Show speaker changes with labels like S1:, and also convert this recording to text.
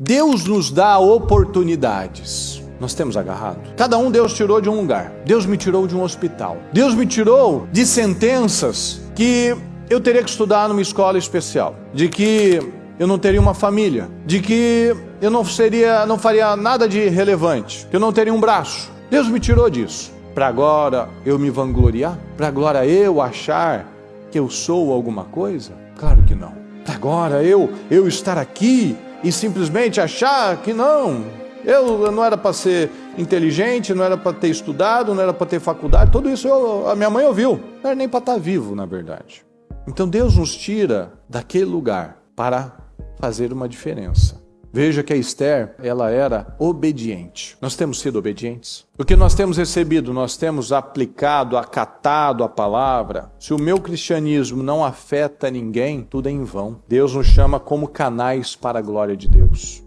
S1: Deus nos dá oportunidades. Nós temos agarrado. Cada um Deus tirou de um lugar. Deus me tirou de um hospital. Deus me tirou de sentenças que eu teria que estudar numa escola especial. De que eu não teria uma família. De que eu não faria nada de relevante. Que eu não teria um braço. Deus me tirou disso. Para agora eu me vangloriar? Para agora eu achar que eu sou alguma coisa? Claro que não. Para agora eu estar aqui e simplesmente achar que não. Eu não era para ser inteligente, não era para ter estudado, não era para ter faculdade. Tudo isso a minha mãe ouviu. Não era nem para estar vivo, na verdade. Então Deus nos tira daquele lugar para fazer uma diferença. Veja que a Esther, ela era obediente. Nós temos sido obedientes. O que nós temos recebido, nós temos aplicado, acatado a palavra. Se o meu cristianismo não afeta ninguém, tudo é em vão. Deus nos chama como canais para a glória de Deus.